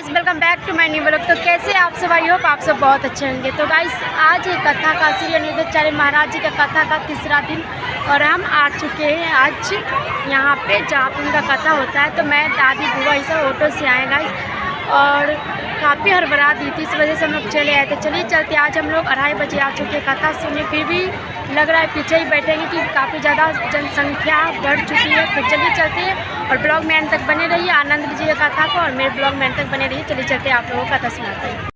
Guys welcome back to my new vlog. तो कैसे आप सब, आई होप आप सब बहुत अच्छे होंगे। तो गाइस आज कथा का श्री अनिरुद्धाचार्य महाराज जी का कथा का तीसरा दिन और हम आ चुके हैं आज यहाँ पे जहाँ पर उनका कथा होता है। तो मैं दादी बुआ ये सब ऑटो से आए गाइस और काफ़ी हड़बड़ा दी थी, इस वजह से हम लोग चले आए थे। चलिए चलते, आज हम लोग 2:30 बजे आ चुके कथा सुनने, फिर भी लग रहा है पीछे ही बैठेंगे कि काफ़ी ज़्यादा जनसंख्या बढ़ चुकी है। तो चलिए चलते हैं और ब्लॉग में अंत तक बने रहिए, आनंद लीजिए कथा को और मेरे ब्लॉग में अंत तक बने रहिए। चलिए चलते हैं, आप लोगों को कथा सुनाते हैं।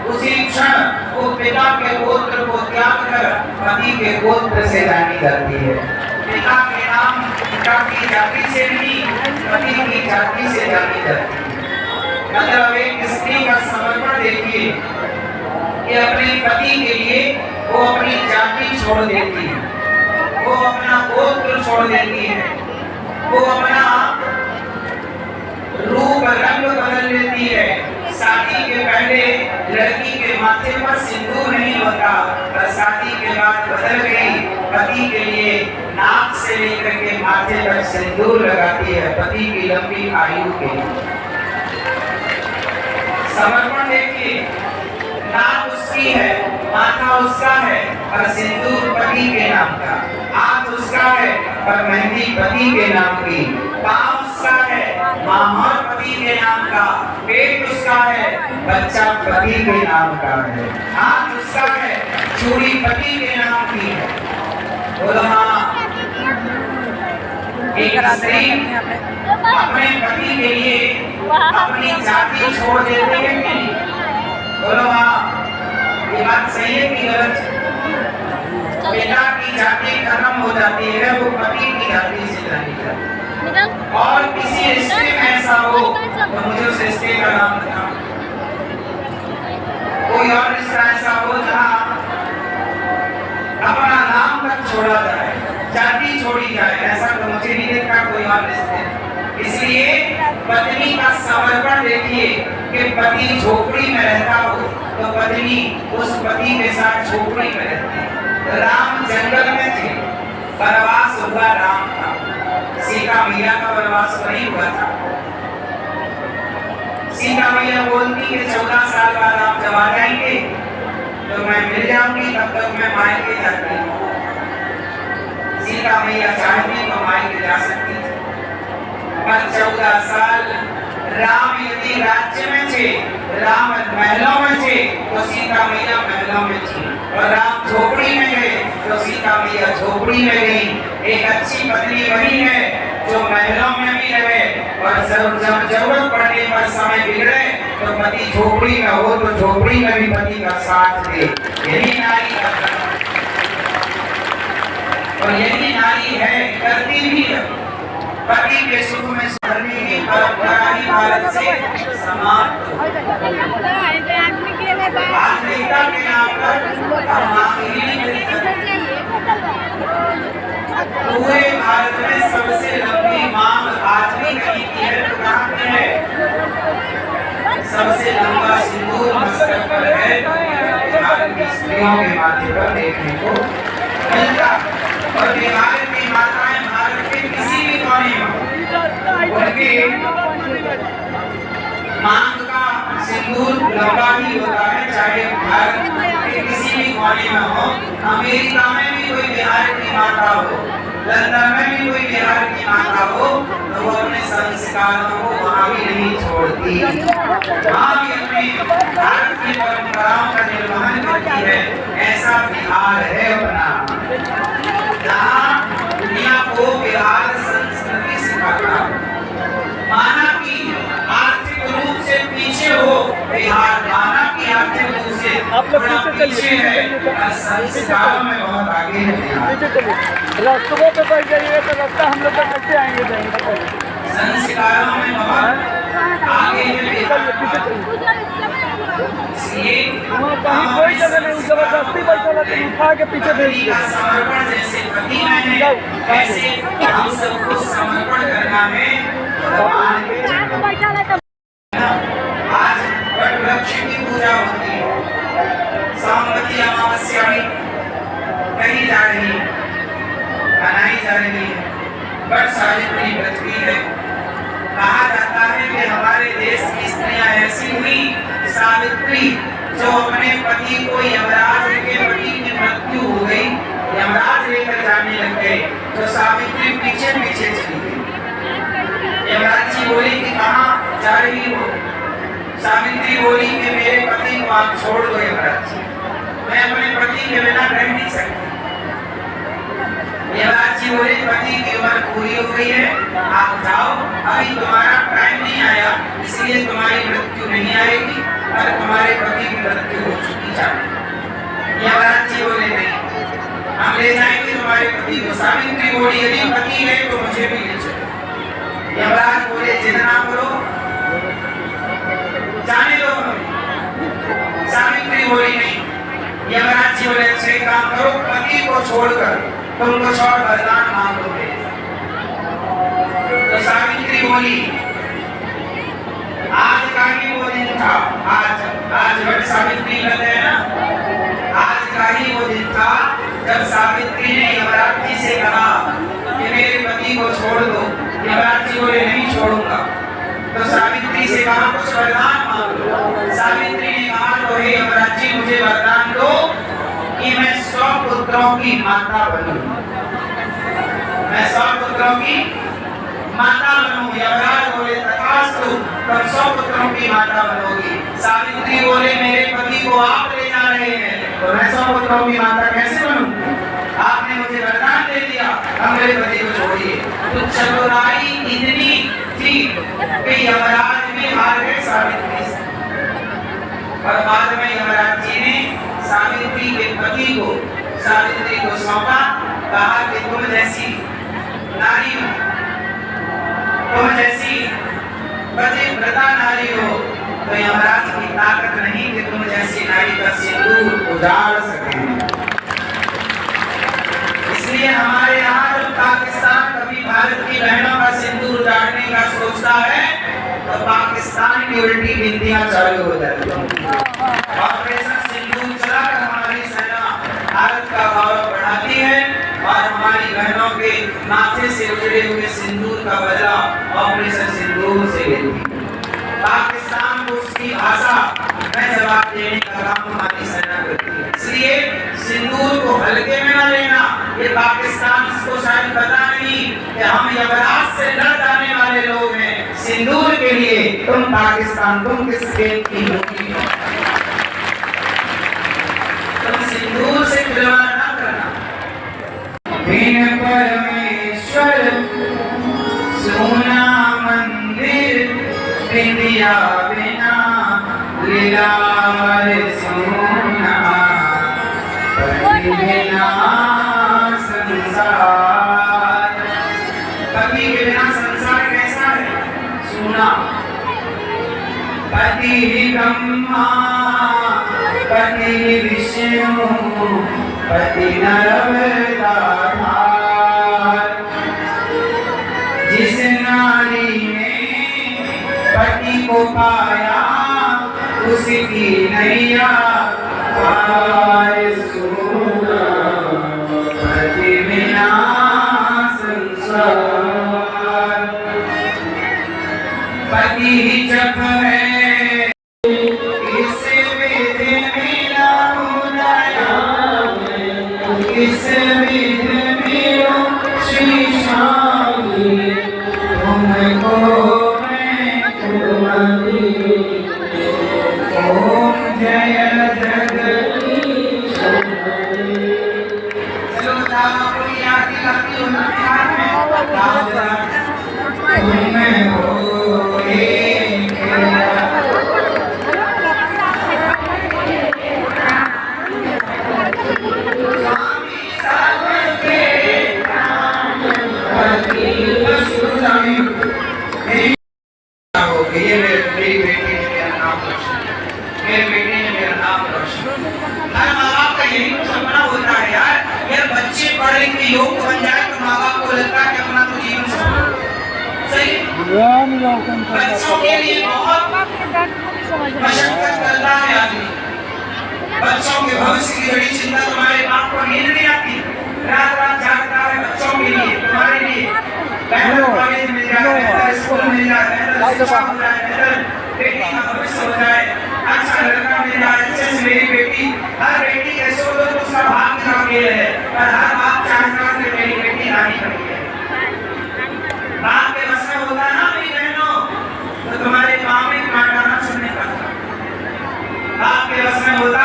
उसी क्षण वो पिता के गोत्र को त्याग कर पति के गोत्र से जानी जाती है। पिता के नाम पिता की जाति से नहीं, पति की जाति से जानी जाती है। मतलब एक स्त्री का समर्पण देखिए कि अपने पति के लिए वो अपनी जाति छोड़ देती है, वो अपना गोत्र छोड़ देती है, वो अपना रूप रंग बदल लेती है। शादी के पहले लड़की के माथे पर सिंदूर नहीं होता, पर शादी के बाद बदल गई, पति के लिए नाक से लेकर के माथे तक सिंदूर लगाती है, पति की लंबी आयु के लिए। समर्पण देखिए, नाक उसकी है, माथा उसका है, पर सिंदूर पति के नाम का, हाथ उसका है पर मेहंदी पति के नाम की, पाँव उसका है, माहौर पति के नाम का, पेट उसका है, बच्चा पति के नाम का है, हाथ उसका है, चूड़ी पति के नाम की है। बोलो हाँ, एक स्त्री अपने पति के लिए अपनी जाति छोड़ देती है कि नहीं? बोलो हाँ, ये बात सही है कि गलत? पिता की जाति खत्म हो जाती है, वो पति की जाति से जानी जाती है। और किसी रिश्ते में ऐसा हो तो मुझे उस रिश्ते का नाम बताओ। कोई और रिश्ता ऐसा हो जहाँ अपना नाम तक छोड़ा जाए, जाति छोड़ी जाए, ऐसा तो मुझे नहीं देखा कोई और रिश्ते। इसलिए पत्नी का समर्पण देखिए कि पति झोपड़ी में रहता हो तो पत्नी उस पति के साथ झोपड़ी में रहती है। राम जंगल में थे, वनवास हुआ राम का, सीता मैया का वनवास नहीं हुआ था। सीता मैया बोलती कि 14 साल बाद आप जब आ जाएंगे तो मैं मिल जाऊंगी, तब तक मैं मायके जाती हूँ। सीता मैया चाहती तो मायके जा सकती थी, पर 14 साल राम यदि राज्य में थे, राम महलों में थे तो सीता मैया महलों में थी, और राम झोपड़ी में गए तो सीता मैया झोपड़ी में गई। एक अच्छी पत्नी वही है जो महलों में भी रहे और जब जरूरत पड़ने पर समय बिगड़े तो पति झोपड़ी में हो तो झोपड़ी में भी पति का साथ दे। यही नारी का धर्म, और यही नारी है, करती भी है। पति के सुख में सुधरने की परंपरा ही भारत से समाप्त हो। आधुनिकता के नाम पर पूरे भारत में सबसे लंबी मांग आज भी कहीं की है तो कहाँ की है? सबसे लंबा सिंदूर मस्तक पर है, भारत की स्त्रियों के माथे पर देखने को मिलता। और बिहार की माताएं भारत के किसी भी कोने में उनके मांग का सिंदूर लंबा ही होता है, चाहे भारत के किसी भी कोने में हो। अमेरिका में भी कोई बिहार की माता हो, लंदन में भी कोई बिहार की माता हो, तो वो अपने संस्कार संस्कारों को वहाँ भी नहीं छोड़ती, वहाँ भी अपने भारत की परंपराओं का निर्वहन करती है। ऐसा बिहार है अपना, जहाँ दुनिया को बिहार संस्कृति सिखाता। माना कि आर्थिक रूप से पीछे हो बिहार, माना कि आर्थिक रूप से थोड़ा पीछे है, और संस्कारों में बहुत आगे है बिहार। रास्तों पे बैठ जाइए तो रास्ता हम लोग का कैसे आएंगे जाएंगे। संस्कारों में बहुत आगे है बिहार। इसलिए कहीं कोई जगह नहीं, जबरदस्ती बैठा तो उठा के पीछे भेज पति का समर्पण जैसे पति में है, ऐसे हम सबको समर्पण करना है भगवान के चरणों। आज वट वृक्ष की पूजा होती है, सामवती अमावस्या कही जा रही है, मनाई जा रही है। वट सावित्री व्रत भी है। कहा जाता है कि हमारे देश की स्त्रियां ऐसी हुई, सावित्री जो अपने पति को यमराज के पति की मृत्यु हो गई, यमराज लेकर जाने लग गए, तो सावित्री पीछे पीछे चली गई। यमराज जी बोली कि कहाँ जा रही हो? सावित्री बोली कि मेरे पति को आप छोड़ दो यमराज जी, मैं अपने पति के बिना रह नहीं सकती। यमराज जी बोले पति की उम्र पूरी हो गई है, आप जाओ, अभी तुम्हारा टाइम नहीं आया, इसलिए तुम्हारी मृत्यु नहीं आएगी, और तुम्हारे पति की मृत्यु हो चुकी जाए। यमराज जी बोले नहीं, हम ले जाएंगे तुम्हारे पति को। सावित्री बोली यदि पति है तो मुझे भी ले चलो। यमराज बोले जितना करो जाने दो हमें। सावित्री बोली नहीं। यमराज जी बोले अच्छे काम करो, पति को छोड़कर तुम कुछ और वरदान मांगोगे। तो सावित्री बोली आज का ही वो दिन था, आज वट सावित्री व्रत है ना, आज का ही वो दिन था जब सावित्री ने यमराज जी से कहा कि मेरे पति को छोड़ दो। यमराज जी बोले नहीं छोड़ूंगा। तो सावित्री से कहा कुछ वरदान मांगो। सावित्री ने कहा तो हे यमराज जी मुझे वरदान दो कि मैं 100 पुत्रों की माता बनूं, मैं 100 पुत्रों की माता बनूं। यमराज बोले तथास्तु, तुम 100 पुत्रों की माता बनोगी। सावित्री बोले मेरे पति को आप ले जा रहे हैं, तो मैं 100 पुत्रों की माता कैसे बनूं? आपने मुझे वरदान दे दिया, अब मेरे पति को छोड़िए। तो चतुराई इतनी थी कि यमराज भी हार गए सावित्री से। और बाद में यमराज जी ने सावित्री के पति को सावित्री को सौंपा, कहा कि तुम जैसी नारी हो, तुम जैसी पतिव्रता नारी हो, तो यमराज की ताकत नहीं कि तुम जैसी नारी का सिंदूर उजाड़ सके। इसलिए हमारे यहाँ जब पाकिस्तान कभी भारत की बहनों का सिंदूर उजाड़ने का सोचता है तो पाकिस्तान की उल्टी गिनतियां चालू हो जाती हैं। ऑपरेशन सिंदूर चलाकर हमारी सेना भारत का गौरव बढ़ाती है और हमारी बहनों के माथे से उजड़े हुए सिंदूर का बदला ऑपरेशन सिंदूर से लेती है। पाकिस्तान को उसकी भाषा में जवाब देने का काम हमारी सेना करती है। इसलिए सिंदूर को हल्के में न लेना। ये पाकिस्तान को शायद पता नहीं कि हम यमराज से लड़ जाने वाले लोग हैं। सिंदूर के लिए तुम पाकिस्तान, तुम किस खेत की होगी, तुम सिंदूर से खिलवाड़ ना करना। बिन परमेश्वर सोना मंदिर, बिंदिया बिना लीलार सोना, पति बिना संसार। पति के बिना संसार कैसा है? सुना। पति ब्रह्मा, पति विष्णु, पति नरवताधार। जिस नारी ने पति को पाया उसकी नैया पार सोना, पति बिना संसार। पति ही जप है इस विध मिला दया, इस विध मिलो श्री श्यामी तुमको बच्चों के लिए बहुत मशक्कत करता है आदमी। बच्चों के भविष्य की बड़ी चिंता, तुम्हारे बाप को नींद नहीं आती, रात रात जागता है बच्चों के लिए, तुम्हारे लिए। बेहतर कॉलेज मिल जाए, बेहतर स्कूल मिल जाए, बेहतर शिक्षा हो जाए, बेहतर बेटी का भविष्य हो जाए, अच्छा लड़का मिल जाए, अच्छे से मेरी बेटी, हर बेटी कैसे हो तो उसका भाग्य का खेल है, पर हर बाप चाहता है कि मेरी बेटी रानी बनी है। बाप के बस में होता ना मेरी बहनों, तो तुम्हारे पाँव में कांटा ना चुभने पाता। बाप के बस में होता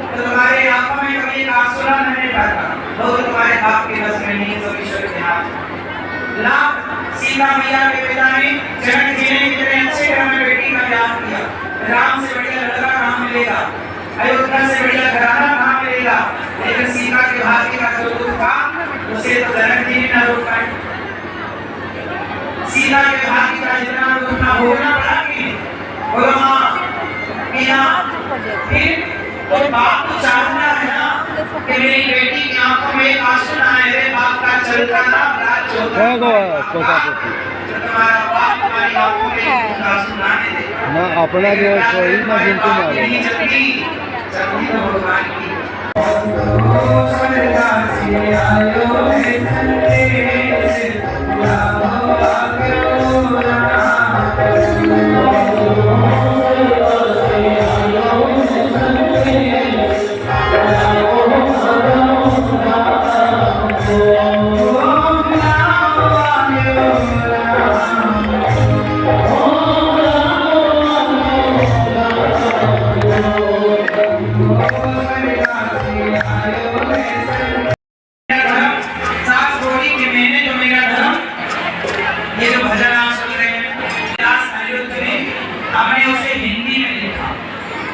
तो तुम्हारे आंखों में कभी एक आंसू ना रहने पाता। वो तुम्हारे बाप के बस में नहीं, तो ईश्वर के हाथ। लाभ सीता मैया के पिता ने जनक जी ने कितने अच्छे घर में बेटी का ब्याह किया। राम से बढ़िया लड़का कहाँ मिलेगा, अयोध्या से बढ़िया घराना कहाँ मिलेगा, लेकिन सीता के भाग्य का जो दुख था उसे तो जनक जी ने न रोक पाए। सीता के भाग्य का जितना दुख ना भोगना पड़ा कि बोलो माँ मीना, फिर तो बाप को चाहना है ना कि मेरी बेटी की आंखों में एक आंसू ना आए, मेरे बाप का चलता ना राज चलता तुम्हारा बाप तुम्हारी आंखों में एक आंसू ना दे ना अपना जो कोई ना बिल्कुल मारे नहीं चलती तो भगवान की।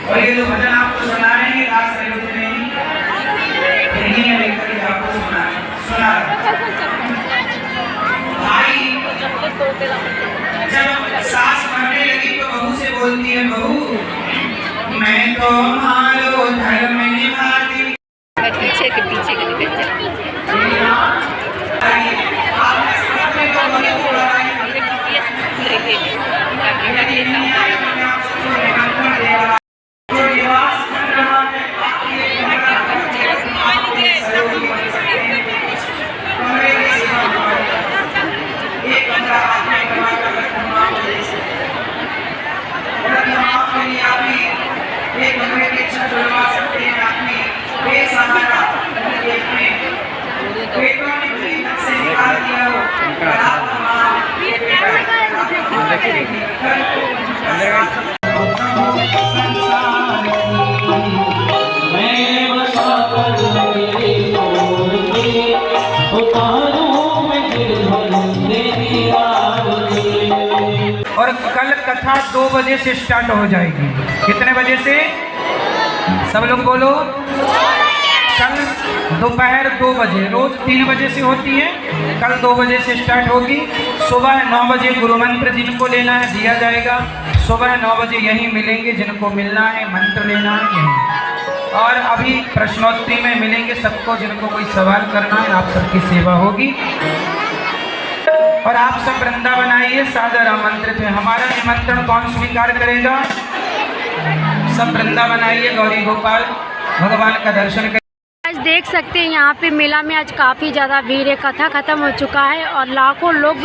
और ये जो भजन आपको सुना रहे हैं दास अनिरुद्ध ने हिंदी में लिख कर आपको सुना भाई। जब सास मरने लगी तो बहू से बोलती है, बहू मैं तो मारो धर्म निभाती। पीछे के और कल कथा 2 बजे से स्टार्ट हो जाएगी। कितने बजे से? सब लोग बोलो। कल दोपहर 2 बजे, रोज 3 बजे से होती है, कल 2 बजे से स्टार्ट होगी। सुबह 9 बजे गुरु मंत्र जिनको लेना है दिया जाएगा। सुबह 9 बजे यहीं मिलेंगे, जिनको मिलना है मंत्र लेना है यहीं। और अभी प्रश्नोत्तरी में मिलेंगे सबको, जिनको कोई सवाल करना है आप सबकी सेवा होगी। और आप सब वृंदावन आइए, सादर आमंत्रित है। हमारा निमंत्रण कौन स्वीकार करेगा? सब वृंदावन आइए, गौरी गोपाल भगवान का दर्शन करें। आज देख सकते हैं यहाँ पे मेला में आज काफ़ी ज़्यादा भीड़ है। कथा ख़त्म हो चुका है और लाखों लोग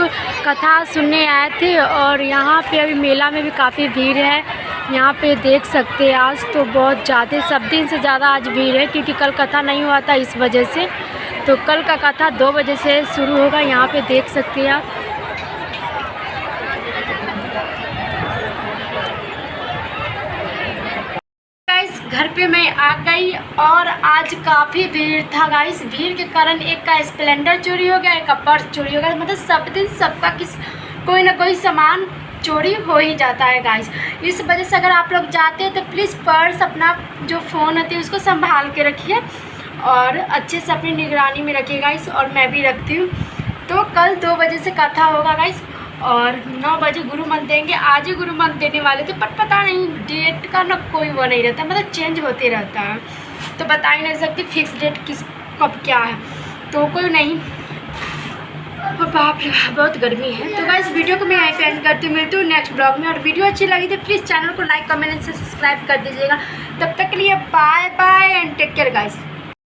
कथा सुनने आए थे और यहाँ पे अभी मेला में भी काफ़ी भीड़ है। यहाँ पे देख सकते हैं आज तो बहुत ज़्यादा, सब दिन से ज़्यादा आज भीड़ है, क्योंकि कल कथा नहीं हुआ था इस वजह से। तो कल का कथा 2 बजे से शुरू होगा। यहाँ पे देख सकते हैं आप। घर पे मैं आ गई और आज काफ़ी भीड़ था गाइस। भीड़ के कारण एक का स्प्लेंडर चोरी हो गया, एक का पर्स चोरी हो गया। मतलब सब दिन सबका कोई ना कोई सामान चोरी हो ही जाता है गाइस। इस वजह से अगर आप लोग जाते हैं तो प्लीज़ पर्स, अपना जो फ़ोन होती है उसको संभाल के रखिए और अच्छे से अपनी निगरानी में रखिए गाइस। और मैं भी रखती हूँ। तो कल 2 बजे से कथा होगा गाइस और 9 बजे गुरु मंत्र देंगे। आज ही गुरु मंत्र देने वाले थे, पर पता नहीं डेट का ना कोई वो नहीं रहता, मतलब चेंज होते रहता है, तो बता ही नहीं सकती फिक्स डेट किस कब क्या है। तो कोई नहीं, और बाप रे बाप बहुत गर्मी है। तो गाइस वीडियो को मैं यहीं पे एंड करती हूँ, मिलती हूँ नेक्स्ट ब्लॉग में। और वीडियो अच्छी लगी तो प्लीज़ चैनल को लाइक कमेंट से सब्सक्राइब कर दीजिएगा। तब तक के लिए bye bye and take care guys.